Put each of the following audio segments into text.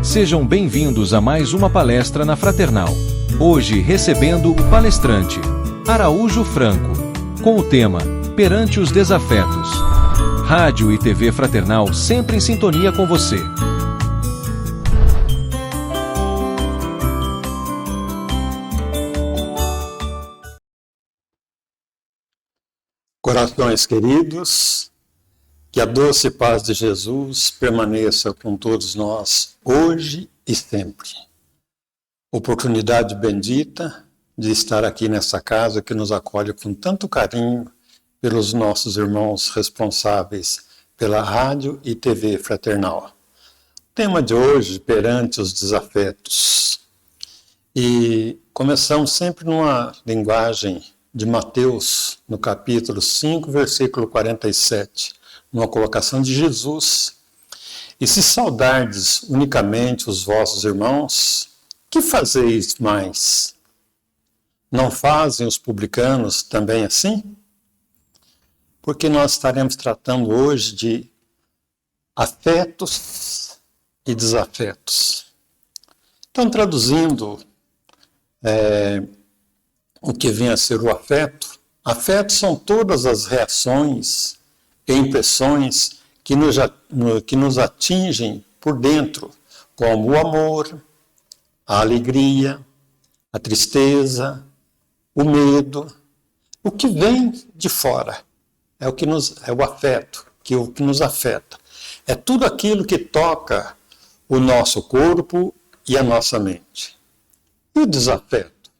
Sejam bem-vindos a mais uma palestra na Fraternal. Hoje recebendo o palestrante Araújo Franco, com o tema Perante os Desafetos. Rádio e TV Fraternal sempre em sintonia com você. Corações queridos, que a doce paz de Jesus permaneça com todos nós, hoje e sempre. Oportunidade bendita de estar aqui nessa casa que nos acolhe com tanto carinho pelos nossos irmãos responsáveis pela Rádio e TV Fraternal. O tema de hoje, perante os desafetos. E começamos sempre numa linguagem de Mateus, no capítulo 5, versículo 47, numa colocação de Jesus. E se saudardes unicamente os vossos irmãos, que fazeis mais? Não fazem os publicanos também assim? Porque nós estaremos tratando hoje de afetos e desafetos. Então, traduzindo o que vem a ser o afeto. Afetos são todas as reações e impressões que nos atingem por dentro, como o amor, a alegria, a tristeza, o medo. O que vem de fora é o afeto, o que nos afeta. É tudo aquilo que toca o nosso corpo e a nossa mente. E o desafeto?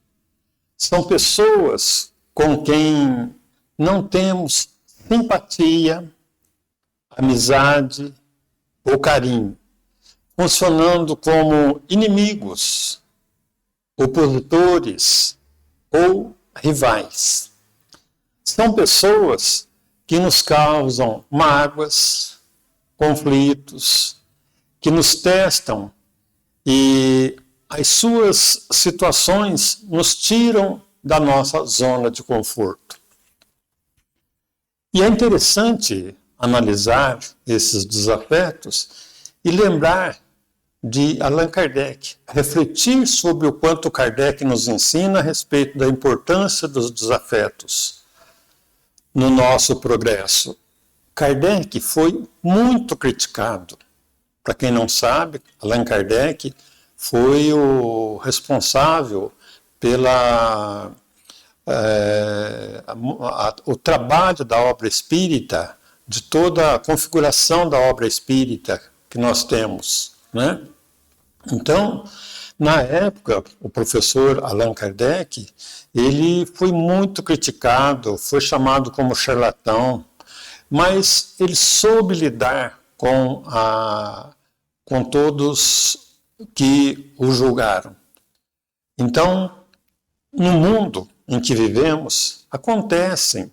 São pessoas com quem não temos simpatia, amizade ou carinho, funcionando como inimigos, opositores ou rivais. São pessoas que nos causam mágoas, conflitos, que nos testam e as suas situações nos tiram da nossa zona de conforto. E é interessante analisar esses desafetos e lembrar de Allan Kardec, refletir sobre o quanto Kardec nos ensina a respeito da importância dos desafetos no nosso progresso. Kardec foi muito criticado. Para quem não sabe, Allan Kardec foi o responsável o trabalho da obra espírita, de toda a configuração da obra espírita que nós temos, né? Então, na época, o professor Allan Kardec, ele foi muito criticado, foi chamado como charlatão, mas ele soube lidar com todos que o julgaram. Então, no mundo em que vivemos, acontecem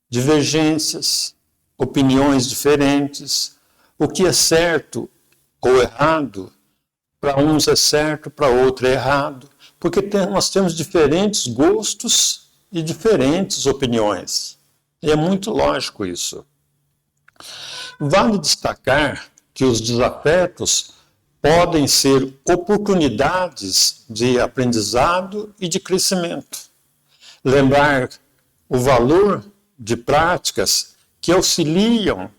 divergências, opiniões diferentes, o que é certo ou errado, para uns é certo, para outros é errado, porque nós temos diferentes gostos e diferentes opiniões. E é muito lógico isso. Vale destacar que os desafetos podem ser oportunidades de aprendizado e de crescimento. Lembrar o valor de práticas que auxiliam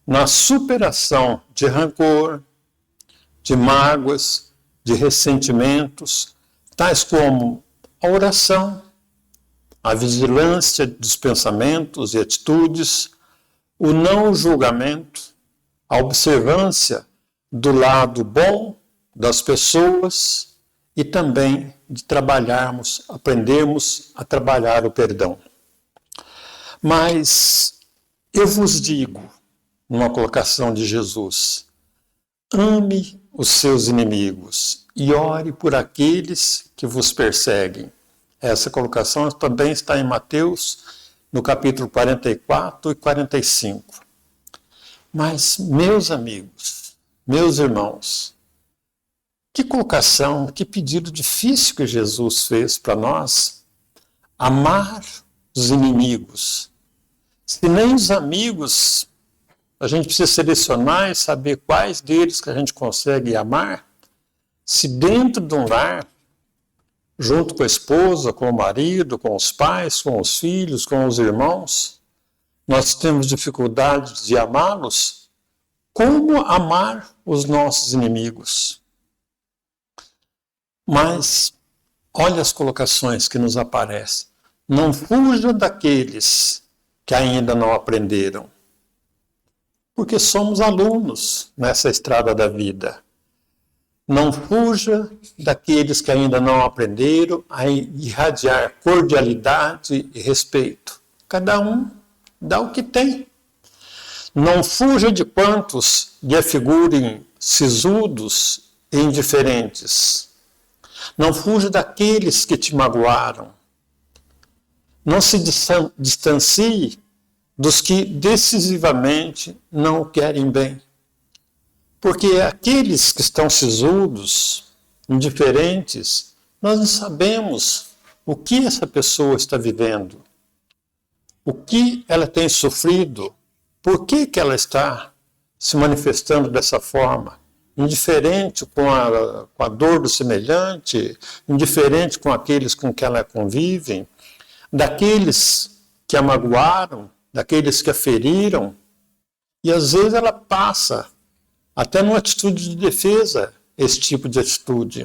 na superação de rancor, de mágoas, de ressentimentos, tais como a oração, a vigilância dos pensamentos e atitudes, o não julgamento, a observância do lado bom das pessoas e também de aprendermos a trabalhar o perdão. Mas eu vos digo, numa colocação de Jesus, ame os seus inimigos e ore por aqueles que vos perseguem. Essa colocação também está em Mateus, no capítulo 44 e 45. Mas, meus amigos, meus irmãos, que colocação, que pedido difícil que Jesus fez para nós. Amar os inimigos. Se nem os amigos, a gente precisa selecionar e saber quais deles que a gente consegue amar. Se dentro de um lar, junto com a esposa, com o marido, com os pais, com os filhos, com os irmãos, nós temos dificuldade de amá-los, como amar os nossos inimigos? Mas olha as colocações que nos aparecem. Não fuja daqueles que ainda não aprenderam. Porque somos alunos nessa estrada da vida. Não fuja daqueles que ainda não aprenderam a irradiar cordialidade e respeito. Cada um dá o que tem. Não fuja de quantos lhe afigurem sisudos e indiferentes. Não fuja daqueles que te magoaram. Não se distancie dos que decisivamente não o querem bem. Porque aqueles que estão sisudos, indiferentes, nós não sabemos o que essa pessoa está vivendo, o que ela tem sofrido, por que ela está se manifestando dessa forma, indiferente com a dor do semelhante, indiferente com aqueles com que ela convive, daqueles que a magoaram, daqueles que a feriram, e às vezes ela passa até numa atitude de defesa, esse tipo de atitude.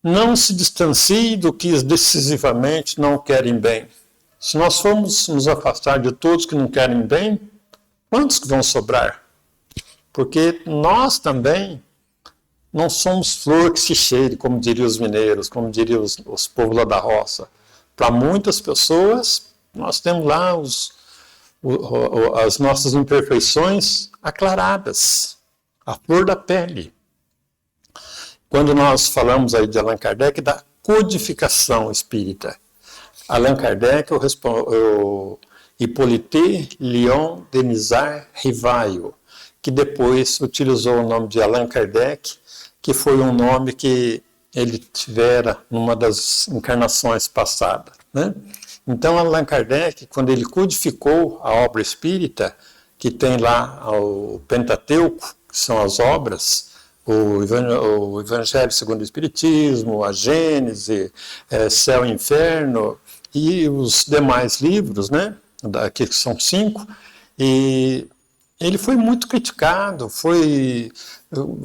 Não se distancie do que decisivamente não querem bem. Se nós formos nos afastar de todos que não querem bem, quantos que vão sobrar? Porque nós também não somos flor que se cheire, como diriam os mineiros, como diriam os povos lá da roça. Para muitas pessoas, nós temos lá as nossas imperfeições aclaradas, a flor da pele. Quando nós falamos aí de Allan Kardec, da codificação espírita. Allan Kardec, o Hippolyte Léon Denisard Rivaio, que depois utilizou o nome de Allan Kardec, que foi um nome que ele tivera numa das encarnações passadas, né? Então, Allan Kardec, quando ele codificou a obra espírita, que tem lá o Pentateuco, que são as obras, o Evangelho segundo o Espiritismo, a Gênese, Céu e Inferno, e os demais livros, né, que são 5, e ele foi muito criticado,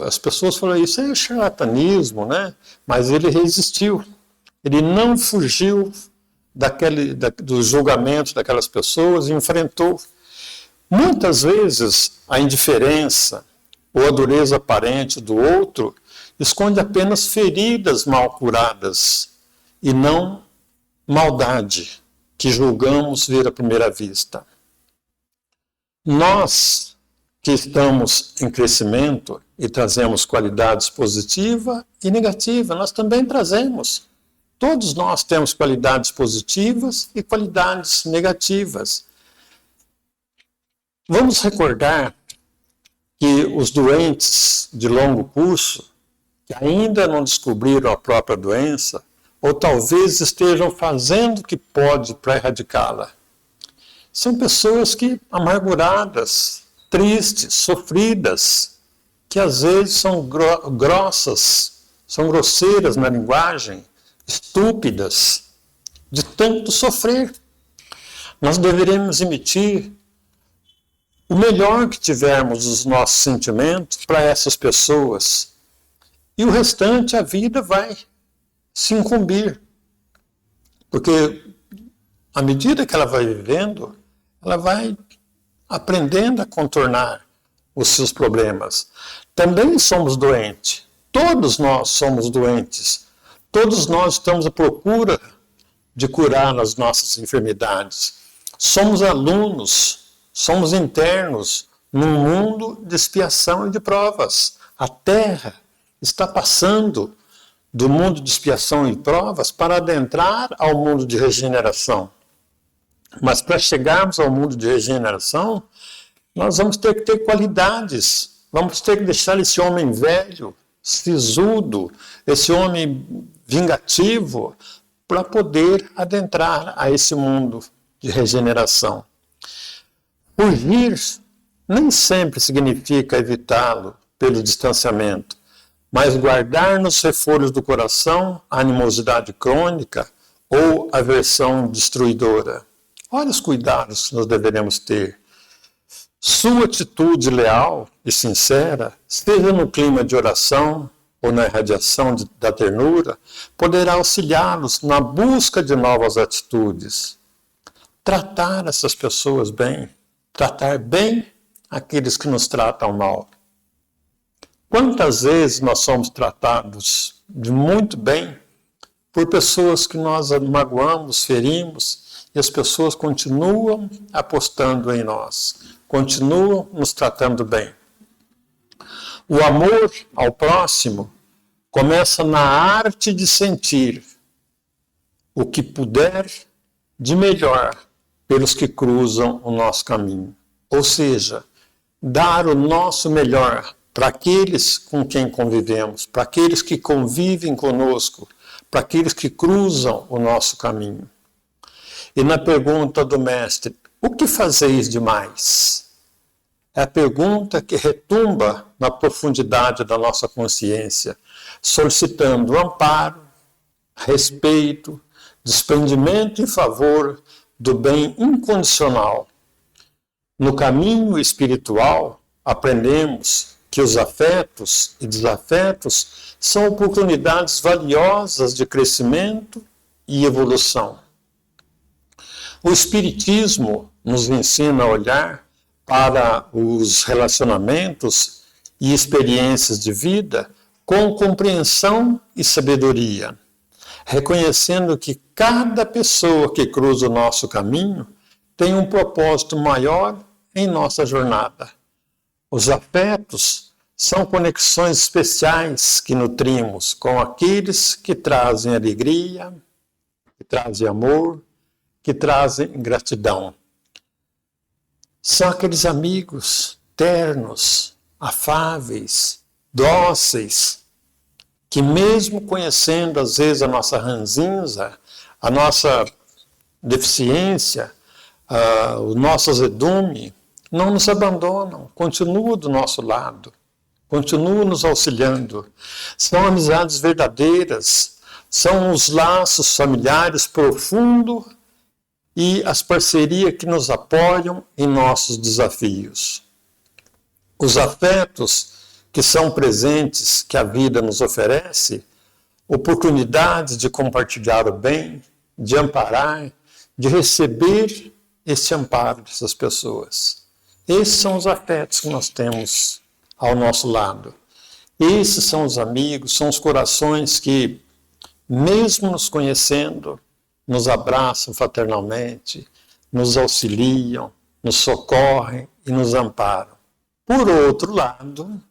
as pessoas falaram, isso é charlatanismo, né? Mas ele resistiu, ele não fugiu do julgamento daquelas pessoas e enfrentou. Muitas vezes a indiferença ou a dureza aparente do outro esconde apenas feridas mal curadas e não maldade que julgamos ver à primeira vista. Nós que estamos em crescimento e trazemos qualidades positivas e negativas, nós também trazemos. Todos nós temos qualidades positivas e qualidades negativas. Vamos recordar que os doentes de longo curso, que ainda não descobriram a própria doença, ou talvez estejam fazendo o que pode para erradicá-la, são pessoas que amarguradas, tristes, sofridas, que às vezes são grossas, são grosseiras na linguagem, estúpidas, de tanto sofrer. Nós deveríamos emitir o melhor que tivermos dos nossos sentimentos para essas pessoas. E o restante, a vida vai se incumbir. Porque à medida que ela vai vivendo, ela vai aprendendo a contornar os seus problemas. Também somos doentes. Todos nós somos doentes. Todos nós estamos à procura de curar as nossas enfermidades. Somos alunos, somos internos num mundo de expiação e de provas. A Terra está passando do mundo de expiação e provas para adentrar ao mundo de regeneração. Mas para chegarmos ao mundo de regeneração, nós vamos ter que ter qualidades. Vamos ter que deixar esse homem velho, sisudo, esse homem vingativo, para poder adentrar a esse mundo de regeneração. Fugir nem sempre significa evitá-lo pelo distanciamento, mas guardar nos refolhos do coração a animosidade crônica ou aversão destruidora. Olha os cuidados que nós deveremos ter. Sua atitude leal e sincera, seja no clima de oração ou na irradiação da ternura, poderá auxiliá-los na busca de novas atitudes. Tratar essas pessoas bem, tratar bem aqueles que nos tratam mal. Quantas vezes nós somos tratados de muito bem por pessoas que nós magoamos, ferimos, e as pessoas continuam apostando em nós, continuam nos tratando bem. O amor ao próximo começa na arte de sentir o que puder de melhor pelos que cruzam o nosso caminho. Ou seja, dar o nosso melhor para aqueles com quem convivemos, para aqueles que convivem conosco, para aqueles que cruzam o nosso caminho. E na pergunta do mestre, o que fazeis demais? É a pergunta que retumba na profundidade da nossa consciência, solicitando amparo, respeito, desprendimento em favor do bem incondicional. No caminho espiritual, aprendemos que os afetos e desafetos são oportunidades valiosas de crescimento e evolução. O Espiritismo nos ensina a olhar para os relacionamentos e experiências de vida com compreensão e sabedoria, reconhecendo que cada pessoa que cruza o nosso caminho tem um propósito maior em nossa jornada. Os afetos são conexões especiais que nutrimos com aqueles que trazem alegria, que trazem amor, que trazem gratidão. São aqueles amigos ternos, afáveis, dóceis, que mesmo conhecendo às vezes a nossa ranzinza, a nossa deficiência, o nosso azedume, não nos abandonam, continuam do nosso lado, continuam nos auxiliando. São amizades verdadeiras, são os laços familiares profundos e as parcerias que nos apoiam em nossos desafios. Os afetos que são presentes, que a vida nos oferece, oportunidades de compartilhar o bem, de amparar, de receber esse amparo dessas pessoas. Esses são os afetos que nós temos ao nosso lado. Esses são os amigos, são os corações que, mesmo nos conhecendo, nos abraçam fraternalmente, nos auxiliam, nos socorrem e nos amparam. Por outro lado,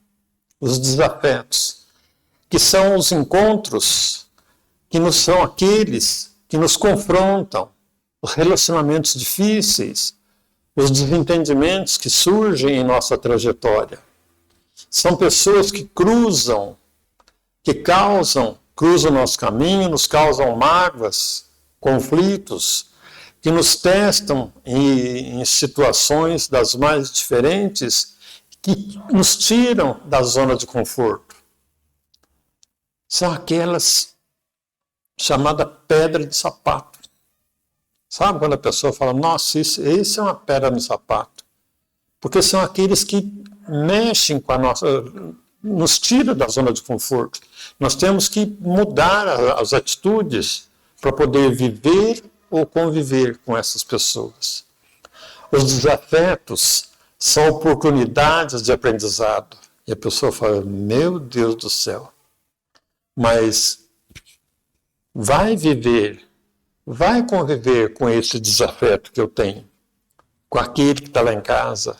os desafetos, que são os encontros, são aqueles que nos confrontam, os relacionamentos difíceis, os desentendimentos que surgem em nossa trajetória. São pessoas que cruzam nosso caminho, nos causam mágoas, conflitos, que nos testam em situações das mais diferentes, que nos tiram da zona de conforto. São aquelas chamadas pedra de sapato. Sabe quando a pessoa fala, nossa, isso é uma pedra no sapato? Porque são aqueles que mexem com a nossa, nos tiram da zona de conforto. Nós temos que mudar as atitudes para poder viver ou conviver com essas pessoas. Os desafetos são oportunidades de aprendizado. E a pessoa fala, meu Deus do céu, mas vai conviver com esse desafeto que eu tenho, com aquele que está lá em casa,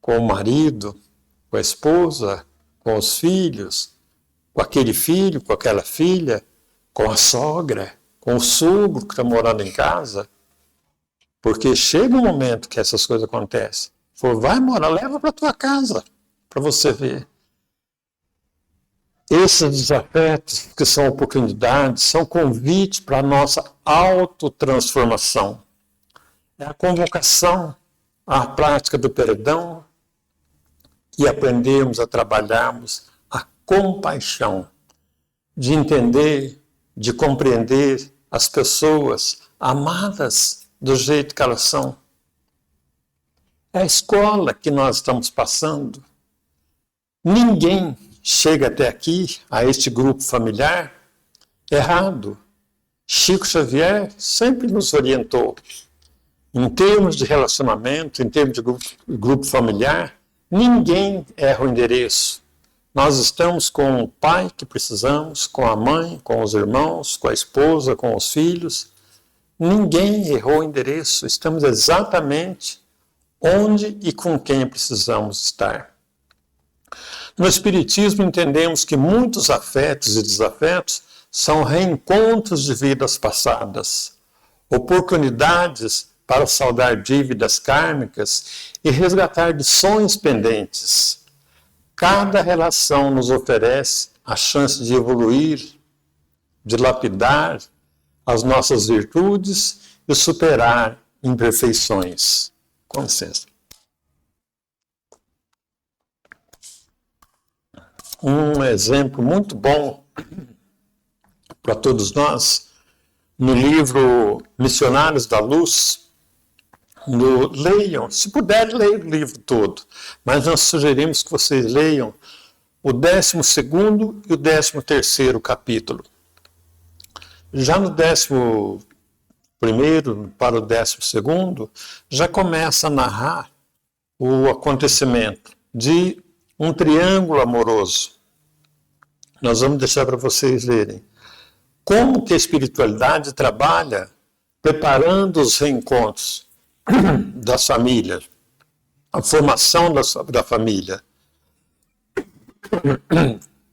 com o marido, com a esposa, com os filhos, com aquele filho, com aquela filha, com a sogra, com o sogro que está morando em casa, porque chega um momento que essas coisas acontecem. Vai morar, leva para a tua casa, para você ver. Esses desafetos, que são oportunidades, são convites para a nossa autotransformação. É a convocação à prática do perdão e aprendemos a trabalharmos a compaixão, de entender, de compreender as pessoas amadas do jeito que elas são. É a escola que nós estamos passando. Ninguém chega até aqui, a este grupo familiar, errado. Chico Xavier sempre nos orientou. Em termos de relacionamento, em termos de grupo familiar, ninguém erra o endereço. Nós estamos com o pai que precisamos, com a mãe, com os irmãos, com a esposa, com os filhos. Ninguém errou o endereço. Estamos exatamente onde e com quem precisamos estar. No Espiritismo entendemos que muitos afetos e desafetos são reencontros de vidas passadas, oportunidades para saldar dívidas kármicas e resgatar de sonhos pendentes. Cada relação nos oferece a chance de evoluir, de lapidar as nossas virtudes e superar imperfeições. Com licença. Um exemplo muito bom para todos nós, no livro Missionários da Luz, leiam, se puder, leiam o livro todo, mas nós sugerimos que vocês leiam o 12º e o 13º capítulo. Já no 11º para o 12º, já começa a narrar o acontecimento de um triângulo amoroso. Nós vamos deixar para vocês lerem. Como que a espiritualidade trabalha preparando os reencontros das famílias, a formação da família.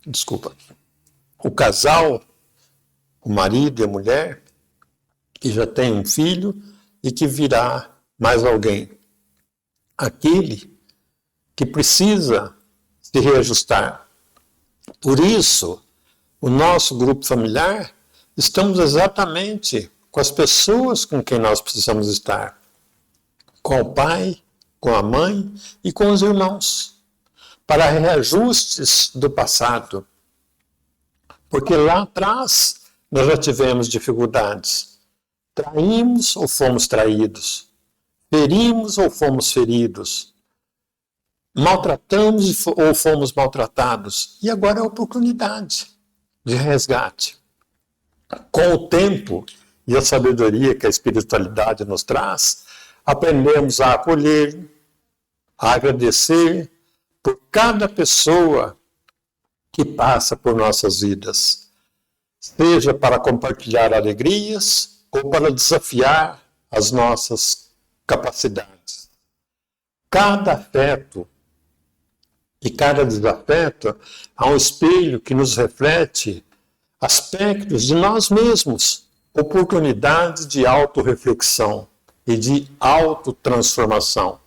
Desculpa. O casal, o marido e a mulher, que já tem um filho e que virá mais alguém. Aquele que precisa se reajustar. Por isso, o nosso grupo familiar, estamos exatamente com as pessoas com quem nós precisamos estar. Com o pai, com a mãe e com os irmãos. Para reajustes do passado. Porque lá atrás nós já tivemos dificuldades. Traímos ou fomos traídos. Ferimos ou fomos feridos. Maltratamos ou fomos maltratados. E agora é a oportunidade de resgate. Com o tempo e a sabedoria que a espiritualidade nos traz, aprendemos a acolher, a agradecer por cada pessoa que passa por nossas vidas, seja para compartilhar alegrias ou para desafiar as nossas capacidades. Cada afeto e cada desafeto há um espelho que nos reflete aspectos de nós mesmos, oportunidades de autorreflexão e de autotransformação.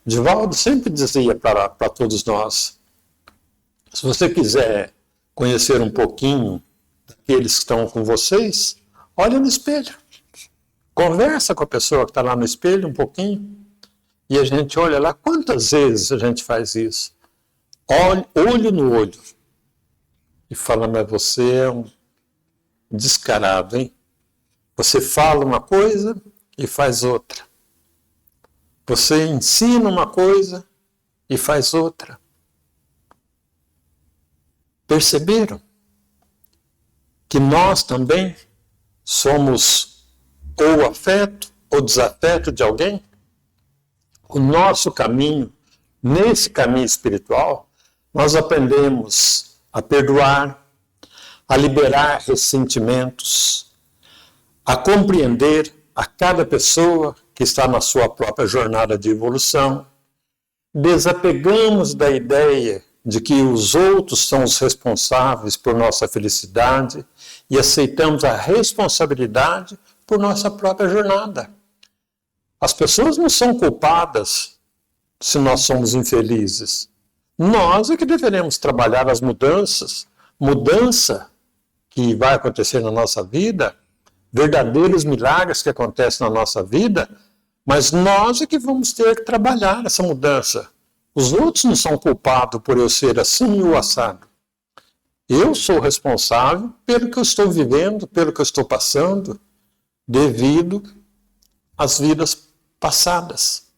Divaldo sempre dizia para todos nós, se você quiser conhecer um pouquinho daqueles que estão com vocês, olha no espelho. Conversa com a pessoa que está lá no espelho um pouquinho e a gente olha lá. Quantas vezes a gente faz isso? Olho no olho. E fala, mas você é um descarado, hein? Você fala uma coisa e faz outra. Você ensina uma coisa e faz outra. Perceberam que nós também somos ou afeto ou desafeto de alguém? O nosso caminho, nesse caminho espiritual, nós aprendemos a perdoar, a liberar ressentimentos, a compreender a cada pessoa que está na sua própria jornada de evolução. Desapegamos da ideia de que os outros são os responsáveis por nossa felicidade e aceitamos a responsabilidade por nossa própria jornada. As pessoas não são culpadas se nós somos infelizes. Nós é que deveremos trabalhar as mudanças. Mudança que vai acontecer na nossa vida, verdadeiros milagres que acontecem na nossa vida, mas nós é que vamos ter que trabalhar essa mudança. Os outros não são culpados por eu ser assim ou assado. Eu sou responsável pelo que eu estou vivendo, pelo que eu estou passando, devido às vidas passadas.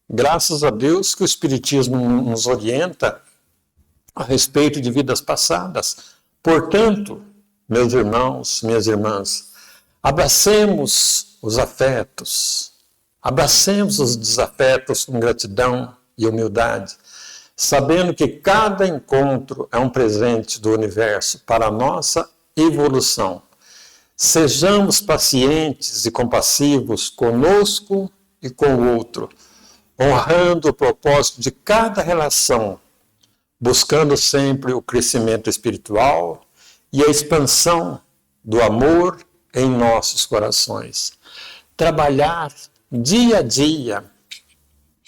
Graças a Deus que o Espiritismo nos orienta a respeito de vidas passadas. Portanto, meus irmãos, minhas irmãs, abracemos os afetos, abracemos os desafetos com gratidão e humildade, sabendo que cada encontro é um presente do universo para a nossa evolução. Sejamos pacientes e compassivos conosco e com o outro, honrando o propósito de cada relação, buscando sempre o crescimento espiritual e a expansão do amor em nossos corações. Trabalhar dia a dia,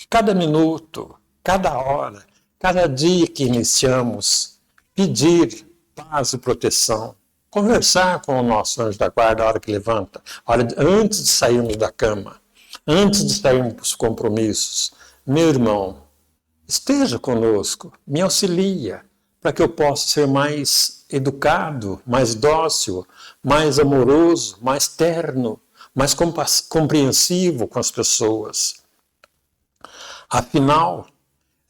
cada minuto, cada hora, cada dia que iniciamos, pedir paz e proteção, conversar com o nosso anjo da guarda a hora que levanta, antes de sairmos da cama, antes de sairmos para os compromissos. Meu irmão, esteja conosco, me auxilia, para que eu possa ser mais educado, mais dócil, mais amoroso, mais terno, mais compreensivo com as pessoas. Afinal,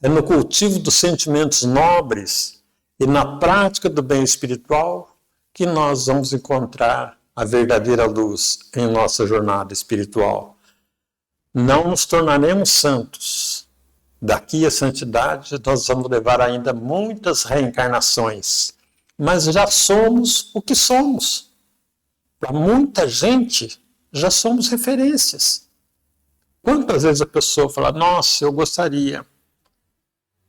é no cultivo dos sentimentos nobres e na prática do bem espiritual que nós vamos encontrar a verdadeira luz em nossa jornada espiritual. Não nos tornaremos santos. Daqui à santidade nós vamos levar ainda muitas reencarnações, mas já somos o que somos. Para muita gente, já somos referências. Quantas vezes a pessoa fala, nossa, eu gostaria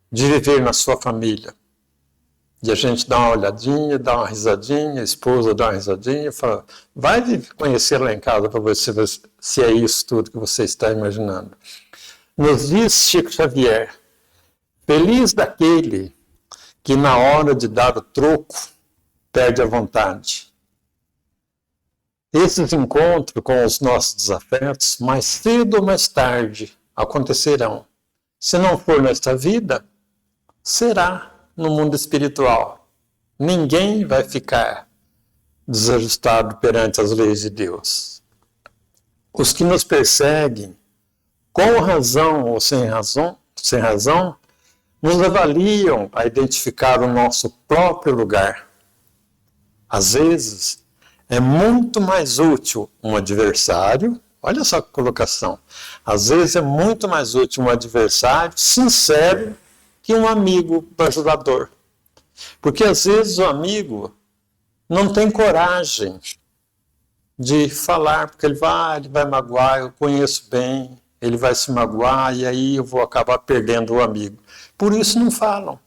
de viver na sua família. E a gente dá uma olhadinha, dá uma risadinha, a esposa dá uma risadinha, fala, vai conhecer lá em casa para você ver se é isso tudo que você está imaginando. Nos diz Chico Xavier, feliz daquele que na hora de dar o troco perde a vontade. Esses encontros com os nossos desafetos, mais cedo ou mais tarde, acontecerão. Se não for nesta vida, será no mundo espiritual. Ninguém vai ficar desajustado perante as leis de Deus. Os que nos perseguem, com razão ou sem razão, nos avaliam a identificar o nosso próprio lugar. Às vezes, é muito mais útil um adversário, olha só que colocação, às vezes é muito mais útil um adversário sincero que um amigo bajulador. Porque às vezes o amigo não tem coragem de falar, porque ele vai magoar, eu conheço bem, ele vai se magoar e aí eu vou acabar perdendo o amigo. Por isso não falam.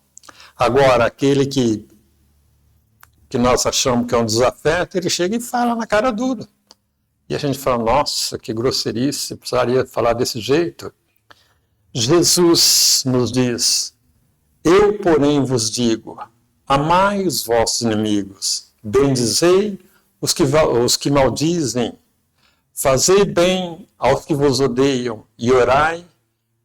Agora, aquele que nós achamos que é um desafeto, ele chega e fala na cara dura. E a gente fala, nossa, que grosserice, precisaria falar desse jeito. Jesus nos diz, eu, porém, vos digo, amai os vossos inimigos, bendizei os que maldizem, fazei bem aos que vos odeiam e orai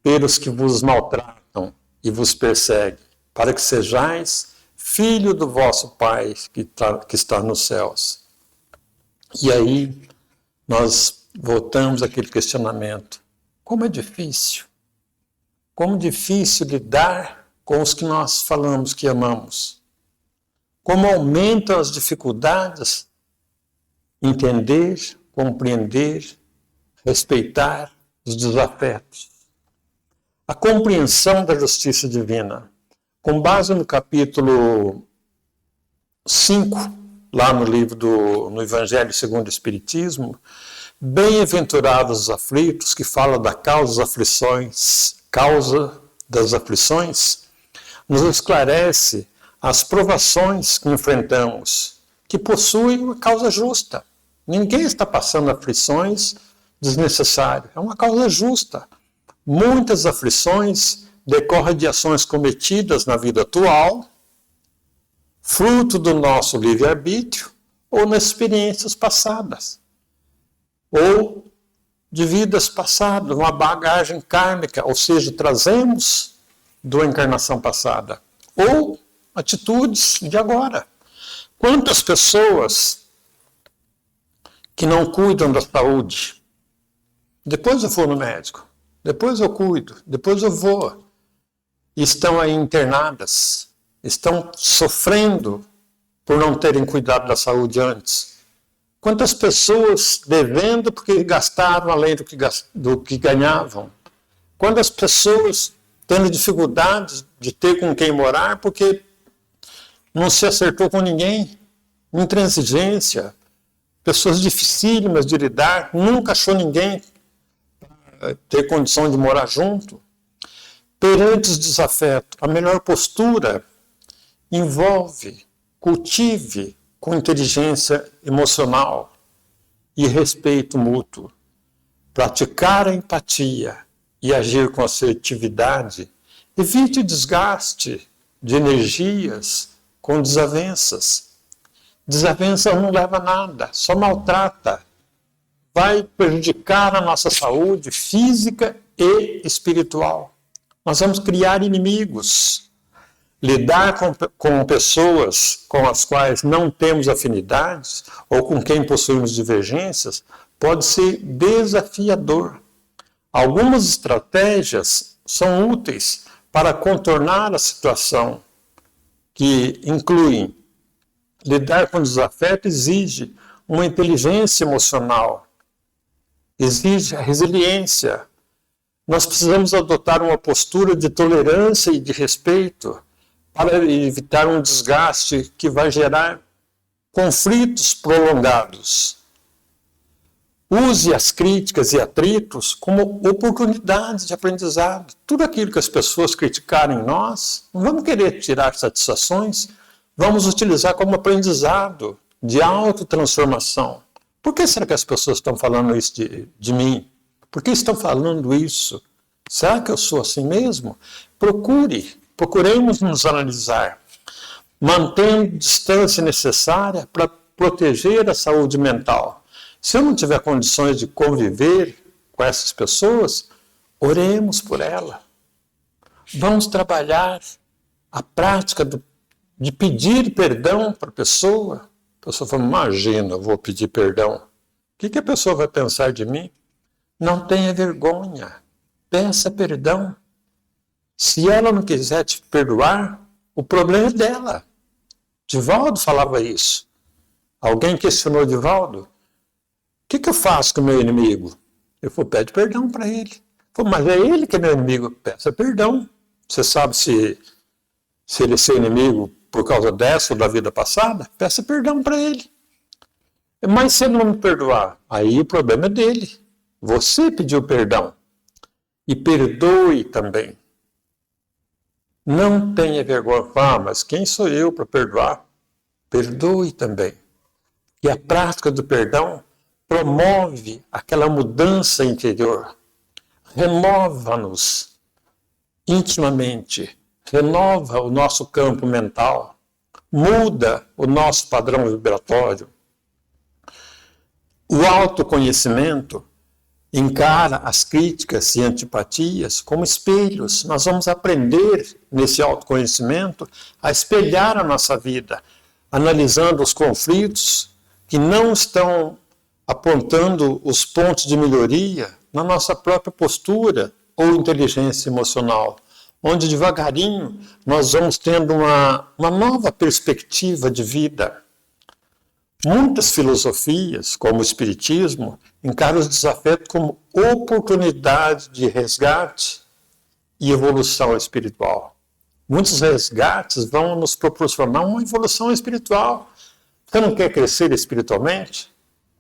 pelos que vos maltratam e vos perseguem, para que sejais filho do vosso Pai que está nos céus. E aí nós voltamos àquele questionamento. Como é difícil. Como difícil lidar com os que nós falamos que amamos. Como aumentam as dificuldades entender, compreender, respeitar os desafetos. A compreensão da justiça divina. Com base no capítulo 5, lá no livro no Evangelho segundo o Espiritismo, bem-aventurados os aflitos, que fala da causa das aflições, nos esclarece as provações que enfrentamos, que possuem uma causa justa. Ninguém está passando aflições desnecessárias, é uma causa justa. Muitas aflições decorrem de ações cometidas na vida atual, fruto do nosso livre-arbítrio, ou nas experiências passadas, ou de vidas passadas, uma bagagem kármica, ou seja, trazemos da encarnação passada, ou atitudes de agora. Quantas pessoas que não cuidam da saúde? Depois eu vou no médico, depois eu cuido, depois eu vou. Estão aí internadas, estão sofrendo por não terem cuidado da saúde antes. Quantas pessoas devendo porque gastaram além do que ganhavam? Quantas pessoas tendo dificuldades de ter com quem morar porque não se acertou com ninguém? Intransigência, pessoas dificílimas de lidar, nunca achou ninguém para ter condição de morar junto. Perante os desafetos, a melhor postura envolve, cultive com inteligência emocional e respeito mútuo. Praticar a empatia e agir com assertividade, evite o desgaste de energias com desavenças. Desavença não leva a nada, só maltrata. Vai prejudicar a nossa saúde física e espiritual. Nós vamos criar inimigos. Lidar com pessoas com as quais não temos afinidades ou com quem possuímos divergências pode ser desafiador. Algumas estratégias são úteis para contornar a situação, que incluem lidar com desafeto exige uma inteligência emocional, exige a resiliência. Nós precisamos adotar uma postura de tolerância e de respeito para evitar um desgaste que vai gerar conflitos prolongados. Use as críticas e atritos como oportunidades de aprendizado. Tudo aquilo que as pessoas criticarem em nós, não vamos querer tirar satisfações, vamos utilizar como aprendizado de autotransformação. Por que será que as pessoas estão falando isso de mim? Por que estão falando isso? Será que eu sou assim mesmo? Procuremos nos analisar, mantendo a distância necessária para proteger a saúde mental. Se eu não tiver condições de conviver com essas pessoas, oremos por ela. Vamos trabalhar a prática de pedir perdão para a pessoa. A pessoa fala, imagina, eu vou pedir perdão. O que a pessoa vai pensar de mim? Não tenha vergonha. Peça perdão. Se ela não quiser te perdoar, o problema é dela. Divaldo falava isso. Alguém questionou Divaldo. O que eu faço com o meu inimigo? Eu vou pedir perdão para ele. Mas é ele que é meu inimigo. Peça perdão. Você sabe se ele é seu inimigo por causa dessa ou da vida passada? Peça perdão para ele. Mas se ele não me perdoar, aí o problema é dele. Você pediu perdão. E perdoe também. Não tenha vergonha. Mas quem sou eu para perdoar? Perdoe também. E a prática do perdão promove aquela mudança interior. Renova-nos intimamente. Renova o nosso campo mental. Muda o nosso padrão vibratório. O autoconhecimento encara as críticas e antipatias como espelhos. Nós vamos aprender nesse autoconhecimento a espelhar a nossa vida, analisando os conflitos que não estão apontando os pontos de melhoria na nossa própria postura ou inteligência emocional, onde devagarinho nós vamos tendo uma nova perspectiva de vida. Muitas filosofias, como o Espiritismo, encaram os desafetos como oportunidade de resgate e evolução espiritual. Muitos resgates vão nos proporcionar uma evolução espiritual. Você não quer crescer espiritualmente?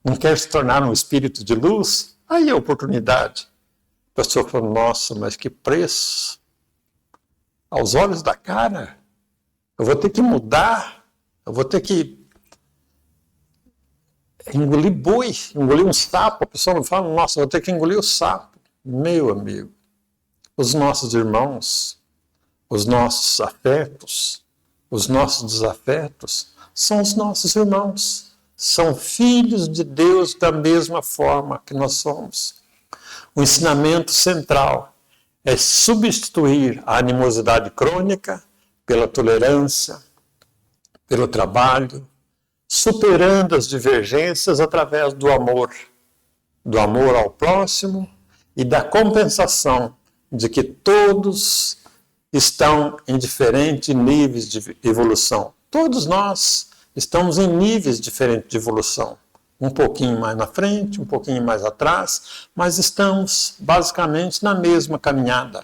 Não quer se tornar um espírito de luz? Aí é a oportunidade. A pessoa fala, nossa, mas que preço! Aos olhos da cara, eu vou ter que mudar, eu vou ter que engolir boi, engolir um sapo. A pessoa não fala, nossa, eu vou ter que engolir o sapo. Meu amigo, os nossos irmãos, os nossos afetos, os nossos desafetos, são os nossos irmãos. São filhos de Deus da mesma forma que nós somos. O ensinamento central é substituir a animosidade crônica pela tolerância, pelo trabalho, superando as divergências através do amor ao próximo e da compensação de que todos estão em diferentes níveis de evolução. Todos nós estamos em níveis diferentes de evolução. Um pouquinho mais na frente, um pouquinho mais atrás, mas estamos basicamente na mesma caminhada.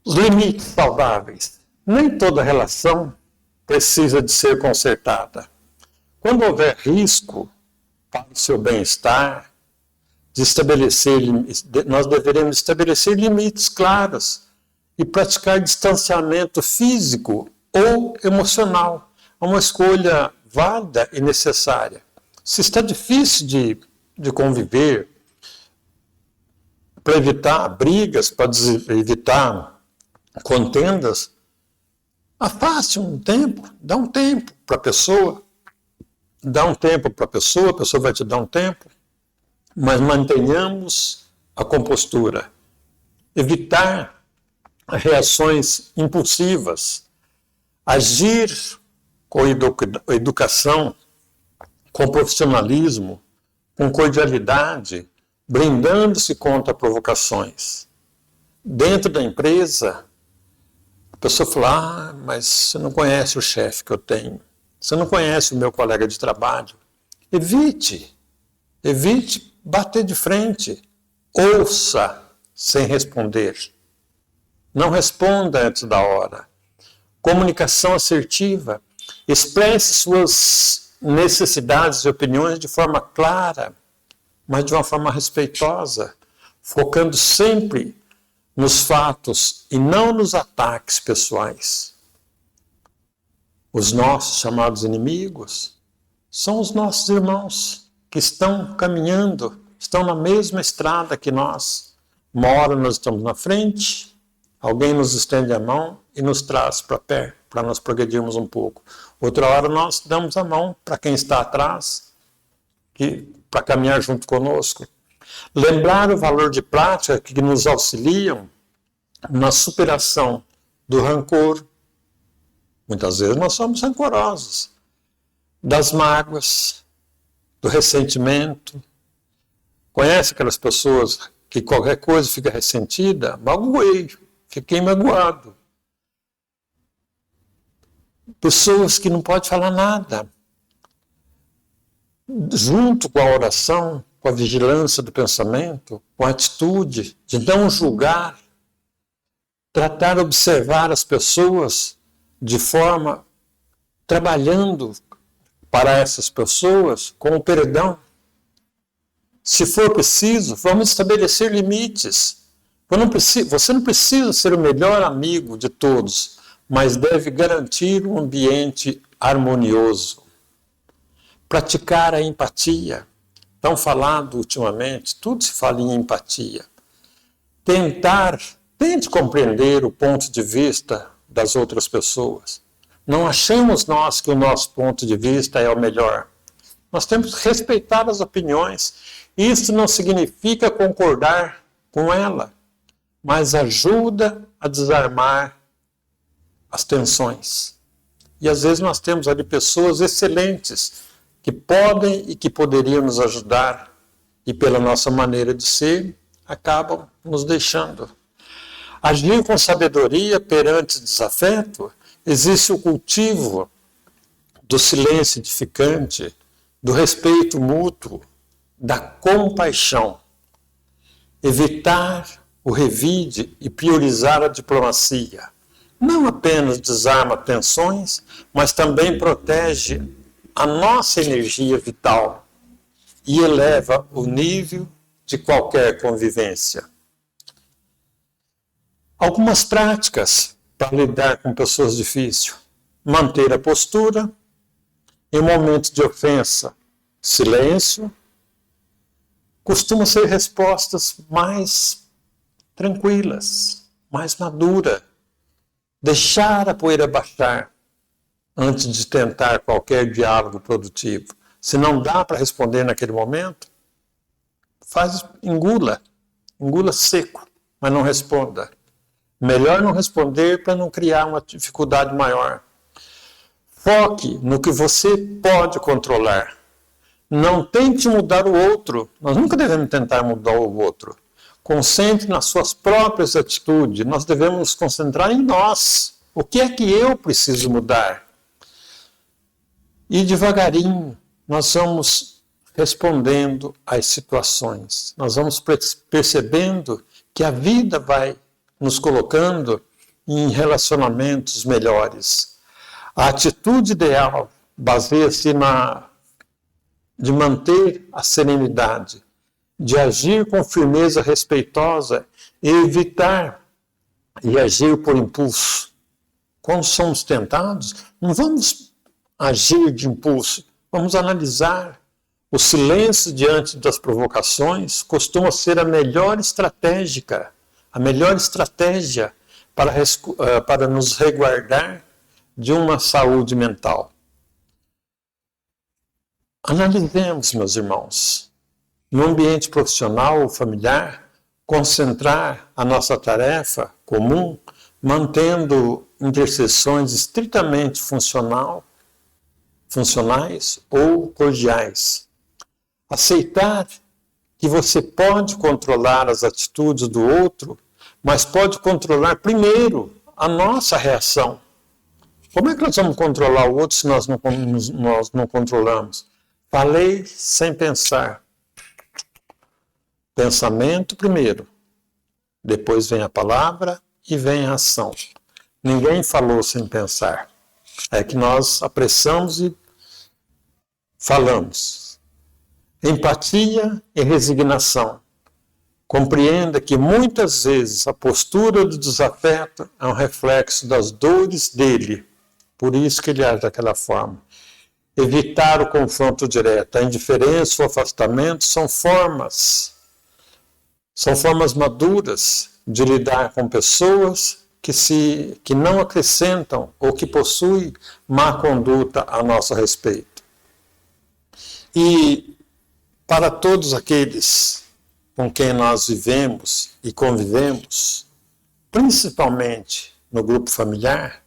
Os limites saudáveis. Nem toda relação precisa de ser consertada. Quando houver risco para o seu bem-estar, nós deveremos estabelecer limites claros e praticar distanciamento físico ou emocional. É uma escolha válida e necessária. Se está difícil de conviver, para evitar brigas, para evitar contendas, afaste um tempo, dá um tempo para a pessoa. Dá um tempo para a pessoa vai te dar um tempo, mas mantenhamos a compostura. Evitar reações impulsivas. Agir com educação, com profissionalismo, com cordialidade, brindando-se contra provocações. Dentro da empresa, a pessoa fala, mas você não conhece o chefe que eu tenho, você não conhece o meu colega de trabalho. Evite bater de frente, ouça sem responder. Não responda antes da hora. Comunicação assertiva. Expresse suas necessidades e opiniões de forma clara, mas de uma forma respeitosa, focando sempre nos fatos e não nos ataques pessoais. Os nossos chamados inimigos são os nossos irmãos que estão caminhando, estão na mesma estrada que nós. Uma hora nós estamos na frente, alguém nos estende a mão e nos traz para perto, para nós progredirmos um pouco. Outra hora nós damos a mão para quem está atrás, para caminhar junto conosco. Lembrar o valor de prática que nos auxiliam na superação do rancor. Muitas vezes nós somos rancorosos. Das mágoas, do ressentimento. Conhece aquelas pessoas que qualquer coisa fica ressentida? Magoei, fiquei magoado. Pessoas que não podem falar nada. Junto com a oração, com a vigilância do pensamento, com a atitude de não julgar, tratar de observar as pessoas de forma, trabalhando para essas pessoas com o perdão. Se for preciso, vamos estabelecer limites. Você não precisa ser o melhor amigo de todos, mas deve garantir um ambiente harmonioso. Praticar a empatia. Tão falado ultimamente, tudo se fala em empatia. Tente compreender o ponto de vista das outras pessoas. Não achamos nós que o nosso ponto de vista é o melhor. Nós temos que respeitar as opiniões. Isso não significa concordar com ela, mas ajuda a desarmar as tensões. E às vezes nós temos ali pessoas excelentes que podem e que poderiam nos ajudar e pela nossa maneira de ser, acabam nos deixando. Agir com sabedoria perante desafeto, existe o cultivo do silêncio edificante, do respeito mútuo, da compaixão. Evitar o revide e priorizar a diplomacia. Não apenas desarma tensões, mas também protege a nossa energia vital e eleva o nível de qualquer convivência. Algumas práticas para lidar com pessoas difíceis. Manter a postura. Em momentos de ofensa, silêncio. Costumam ser respostas mais tranquilas, mais maduras. Deixar a poeira baixar antes de tentar qualquer diálogo produtivo. Se não dá para responder naquele momento, engula seco, mas não responda. Melhor não responder para não criar uma dificuldade maior. Foque no que você pode controlar. Não tente mudar o outro. Nós nunca devemos tentar mudar o outro. Concentre nas suas próprias atitudes. Nós devemos nos concentrar em nós. O que é que eu preciso mudar? E devagarinho nós vamos respondendo às situações. Nós vamos percebendo que a vida vai nos colocando em relacionamentos melhores. A atitude ideal baseia-se de manter a serenidade, de agir com firmeza respeitosa e evitar e agir por impulso. Quando somos tentados, não vamos agir de impulso, vamos analisar. O silêncio diante das provocações costuma ser a melhor estratégia para nos resguardar de uma saúde mental. Analisemos, meus irmãos, no ambiente profissional ou familiar, concentrar a nossa tarefa comum, mantendo interseções estritamente funcionais ou cordiais. Aceitar que você pode controlar as atitudes do outro, mas pode controlar primeiro a nossa reação. Como é que nós vamos controlar o outro se nós não controlamos? Falei sem pensar. Pensamento primeiro. Depois vem a palavra e vem a ação. Ninguém falou sem pensar. É que nós apressamos e falamos. Empatia e resignação. Compreenda que muitas vezes a postura do desafeto é um reflexo das dores dele. Por isso que ele age daquela forma. Evitar o confronto direto, a indiferença, o afastamento são formas maduras de lidar com pessoas que não acrescentam ou que possuem má conduta a nosso respeito. E para todos aqueles com quem nós vivemos e convivemos, principalmente no grupo familiar,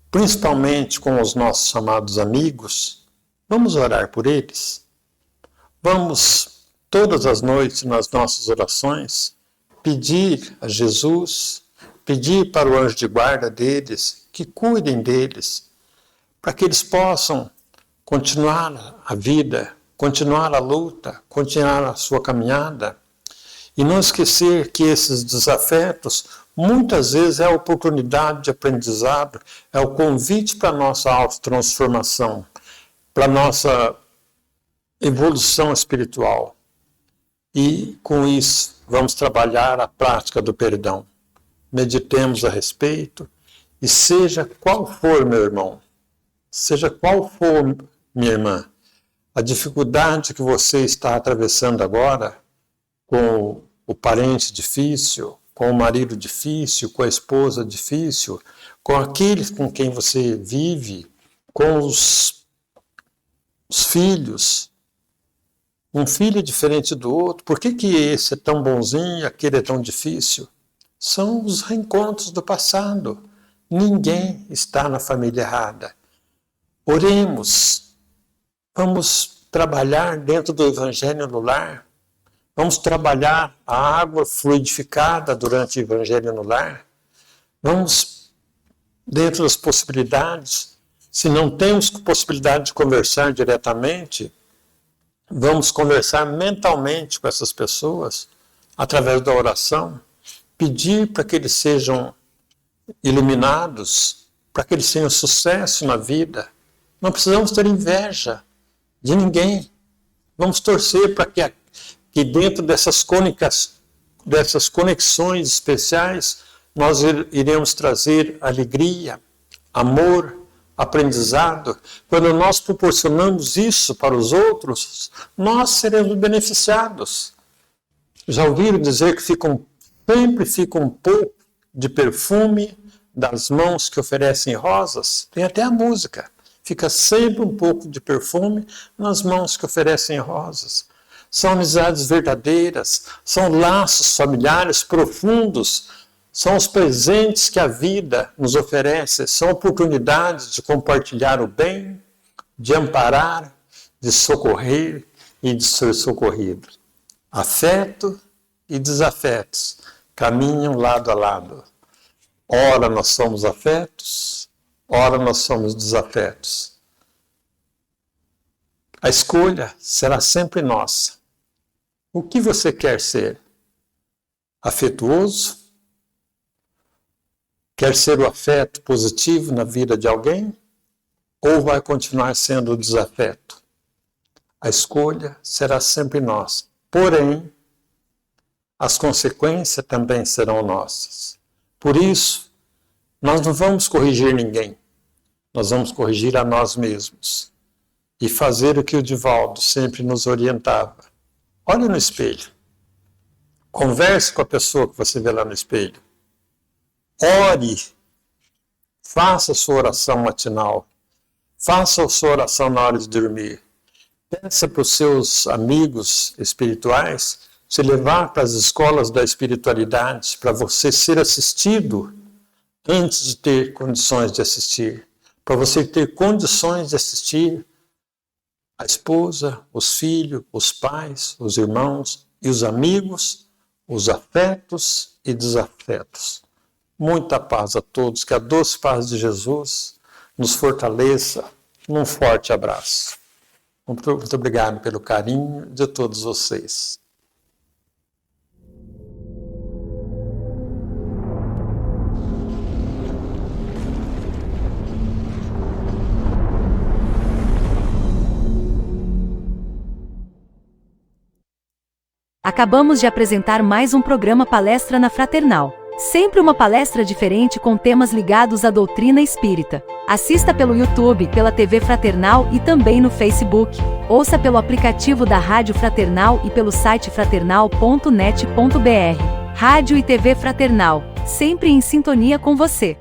principalmente com os nossos chamados amigos, vamos orar por eles. Vamos, todas as noites, nas nossas orações, pedir a Jesus, pedir para o anjo de guarda deles, que cuidem deles, para que eles possam continuar a vida, continuar a luta, continuar a sua caminhada, e não esquecer que esses desafetos muitas vezes é a oportunidade de aprendizado, é o convite para a nossa autotransformação, para a nossa evolução espiritual. E com isso vamos trabalhar a prática do perdão. Meditemos a respeito e seja qual for, meu irmão, seja qual for, minha irmã, a dificuldade que você está atravessando agora, com o parente difícil, com o marido difícil, com a esposa difícil, com aqueles com quem você vive, com os filhos. Um filho é diferente do outro. Por que esse é tão bonzinho e aquele é tão difícil? São os reencontros do passado. Ninguém está na família errada. Oremos. Vamos trabalhar dentro do Evangelho no lar. Vamos trabalhar a água fluidificada durante o Evangelho no lar. Vamos, dentro das possibilidades, se não temos possibilidade de conversar diretamente, vamos conversar mentalmente com essas pessoas, através da oração, pedir para que eles sejam iluminados, para que eles tenham sucesso na vida. Não precisamos ter inveja de ninguém. Vamos torcer para que dentro dessas conexões especiais, nós iremos trazer alegria, amor, aprendizado. Quando nós proporcionamos isso para os outros, nós seremos beneficiados. Já ouviram dizer que sempre fica um pouco de perfume das mãos que oferecem rosas? Tem até a música. Fica sempre um pouco de perfume nas mãos que oferecem rosas. São amizades verdadeiras, são laços familiares profundos, São os presentes que a vida nos oferece, são oportunidades de compartilhar o bem, de amparar, de socorrer e de ser socorrido. Afeto e desafetos caminham lado a lado. Ora nós somos afetos, ora nós somos desafetos. A escolha será sempre nossa. O que você quer ser? Afetuoso? Quer ser o afeto positivo na vida de alguém? Ou vai continuar sendo o desafeto? A escolha será sempre nossa. Porém, as consequências também serão nossas. Por isso, nós não vamos corrigir ninguém. Nós vamos corrigir a nós mesmos. E fazer o que o Divaldo sempre nos orientava. Olhe no espelho. Converse com a pessoa que você vê lá no espelho. Ore, faça a sua oração matinal, faça a sua oração na hora de dormir. Peça para os seus amigos espirituais te levar para as escolas da espiritualidade, para você ser assistido antes de ter condições de assistir, para você ter condições de assistir a esposa, os filhos, os pais, os irmãos e os amigos, os afetos e desafetos. Muita paz a todos, que a doce paz de Jesus nos fortaleça. Um forte abraço. Muito obrigado pelo carinho de todos vocês. Acabamos de apresentar mais um programa Palestra na Fraternal. Sempre uma palestra diferente com temas ligados à doutrina espírita. Assista pelo YouTube, pela TV Fraternal e também no Facebook. Ouça pelo aplicativo da Rádio Fraternal e pelo site fraternal.net.br. Rádio e TV Fraternal, sempre em sintonia com você.